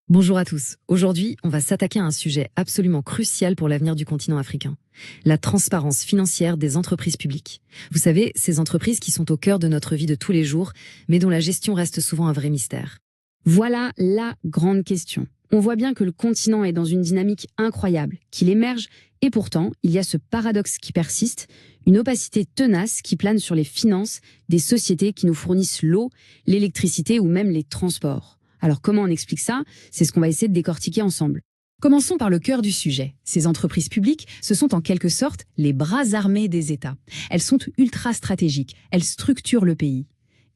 Bonjour à tous. Aujourd'hui, on va s'attaquer à un sujet absolument crucial pour l'avenir du continent africain. La transparence financière des entreprises publiques. Vous savez, ces entreprises qui sont au cœur de notre vie de tous les jours, mais dont la gestion reste souvent un vrai mystère. Voilà la grande question. On voit bien que le continent est dans une dynamique incroyable, qu'il émerge, et pourtant, il y a ce paradoxe qui persiste, une opacité tenace qui plane sur les finances des sociétés qui nous fournissent l'eau, l'électricité ou même les transports. Alors comment on explique ça? C'est ce qu'on va essayer de décortiquer ensemble. Commençons par le cœur du sujet. Ces entreprises publiques, ce sont en quelque sorte les bras armés des États. Elles sont ultra stratégiques, elles structurent le pays.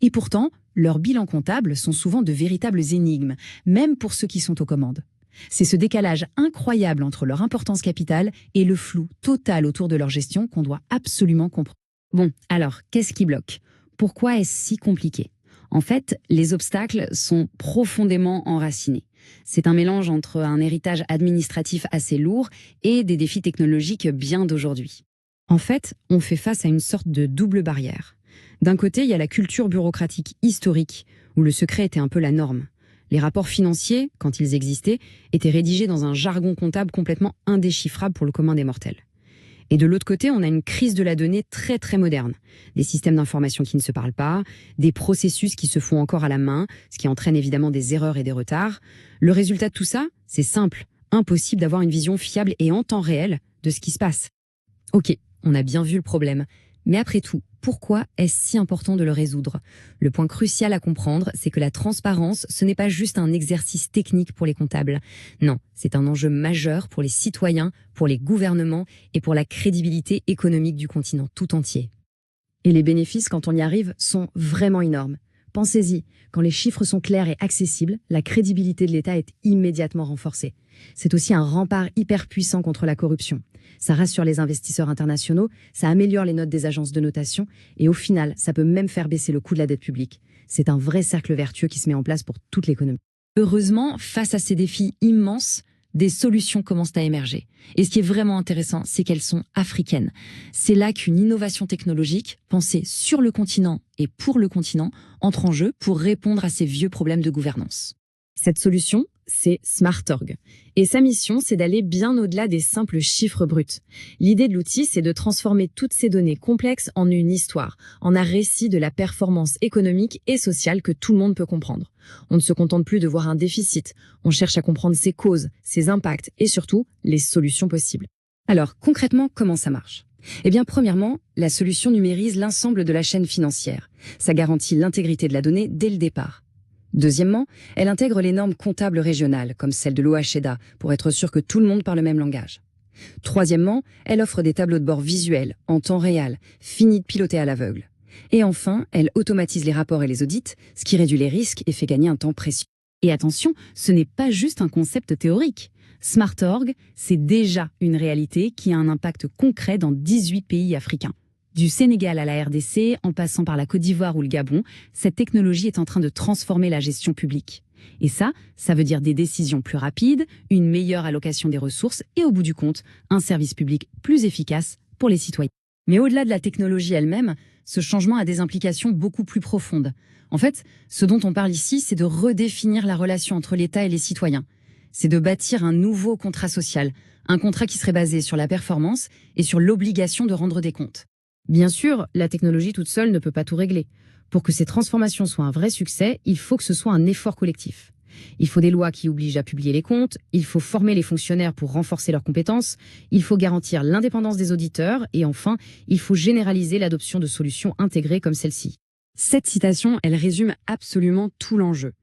Et pourtant, leurs bilans comptables sont souvent de véritables énigmes, même pour ceux qui sont aux commandes. C'est ce décalage incroyable entre leur importance capitale et le flou total autour de leur gestion qu'on doit absolument comprendre. Bon, alors, qu'est-ce qui bloque? Pourquoi est-ce si compliqué? En fait, les obstacles sont profondément enracinés. C'est un mélange entre un héritage administratif assez lourd et des défis technologiques bien d'aujourd'hui. En fait, on fait face à une sorte de double barrière. D'un côté, il y a la culture bureaucratique historique, où le secret était un peu la norme. Les rapports financiers, quand ils existaient, étaient rédigés dans un jargon comptable complètement indéchiffrable pour le commun des mortels. Et de l'autre côté, on a une crise de la donnée très très moderne. Des systèmes d'information qui ne se parlent pas, des processus qui se font encore à la main, ce qui entraîne évidemment des erreurs et des retards. Le résultat de tout ça, c'est simple, impossible d'avoir une vision fiable et en temps réel de ce qui se passe. Ok, on a bien vu le problème. Mais après tout, pourquoi est-ce si important de le résoudre? Le point crucial à comprendre, c'est que la transparence, ce n'est pas juste un exercice technique pour les comptables. Non, c'est un enjeu majeur pour les citoyens, pour les gouvernements et pour la crédibilité économique du continent tout entier. Et les bénéfices, quand on y arrive, sont vraiment énormes. Pensez-y, quand les chiffres sont clairs et accessibles, la crédibilité de l'État est immédiatement renforcée. C'est aussi un rempart hyper puissant contre la corruption. Ça rassure les investisseurs internationaux, ça améliore les notes des agences de notation et au final, ça peut même faire baisser le coût de la dette publique. C'est un vrai cercle vertueux qui se met en place pour toute l'économie. Heureusement, face à ces défis immenses, des solutions commencent à émerger. Et ce qui est vraiment intéressant, c'est qu'elles sont africaines. C'est là qu'une innovation technologique, pensée sur le continent et pour le continent, entre en jeu pour répondre à ces vieux problèmes de gouvernance. Cette solution, c'est SmartOrg. Et sa mission, c'est d'aller bien au-delà des simples chiffres bruts. L'idée de l'outil, c'est de transformer toutes ces données complexes en une histoire, en un récit de la performance économique et sociale que tout le monde peut comprendre. On ne se contente plus de voir un déficit, on cherche à comprendre ses causes, ses impacts et surtout les solutions possibles. Alors, concrètement, comment ça marche? Eh bien, premièrement, la solution numérise l'ensemble de la chaîne financière. Ça garantit l'intégrité de la donnée dès le départ. Deuxièmement, elle intègre les normes comptables régionales, comme celle de l'OHEDA, pour être sûr que tout le monde parle le même langage. Troisièmement, elle offre des tableaux de bord visuels, en temps réel, finis de piloter à l'aveugle. Et enfin, elle automatise les rapports et les audits, ce qui réduit les risques et fait gagner un temps précieux. Et attention, ce n'est pas juste un concept théorique. SmartOrg, c'est déjà une réalité qui a un impact concret dans 18 pays africains. Du Sénégal à la RDC, en passant par la Côte d'Ivoire ou le Gabon, cette technologie est en train de transformer la gestion publique. Et ça veut dire des décisions plus rapides, une meilleure allocation des ressources et au bout du compte, un service public plus efficace pour les citoyens. Mais au-delà de la technologie elle-même, ce changement a des implications beaucoup plus profondes. En fait, ce dont on parle ici, c'est de redéfinir la relation entre l'État et les citoyens. C'est de bâtir un nouveau contrat social, un contrat qui serait basé sur la performance et sur l'obligation de rendre des comptes. Bien sûr, la technologie toute seule ne peut pas tout régler. Pour que ces transformations soient un vrai succès, il faut que ce soit un effort collectif. Il faut des lois qui obligent à publier les comptes, il faut former les fonctionnaires pour renforcer leurs compétences, il faut garantir l'indépendance des auditeurs et enfin, il faut généraliser l'adoption de solutions intégrées comme celle-ci. Cette citation, elle résume absolument tout l'enjeu.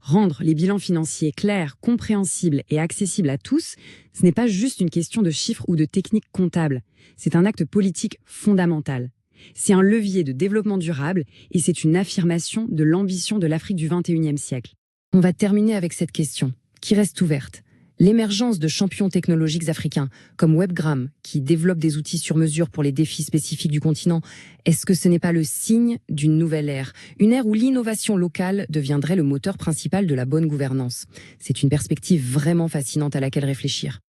Rendre les bilans financiers clairs, compréhensibles et accessibles à tous, ce n'est pas juste une question de chiffres ou de techniques comptables. C'est un acte politique fondamental. C'est un levier de développement durable et c'est une affirmation de l'ambition de l'Afrique du XXIe siècle. On va terminer avec cette question, qui reste ouverte. L'émergence de champions technologiques africains, comme Webgram, qui développent des outils sur mesure pour les défis spécifiques du continent, est-ce que ce n'est pas le signe d'une nouvelle ère? Une ère où l'innovation locale deviendrait le moteur principal de la bonne gouvernance. C'est une perspective vraiment fascinante à laquelle réfléchir.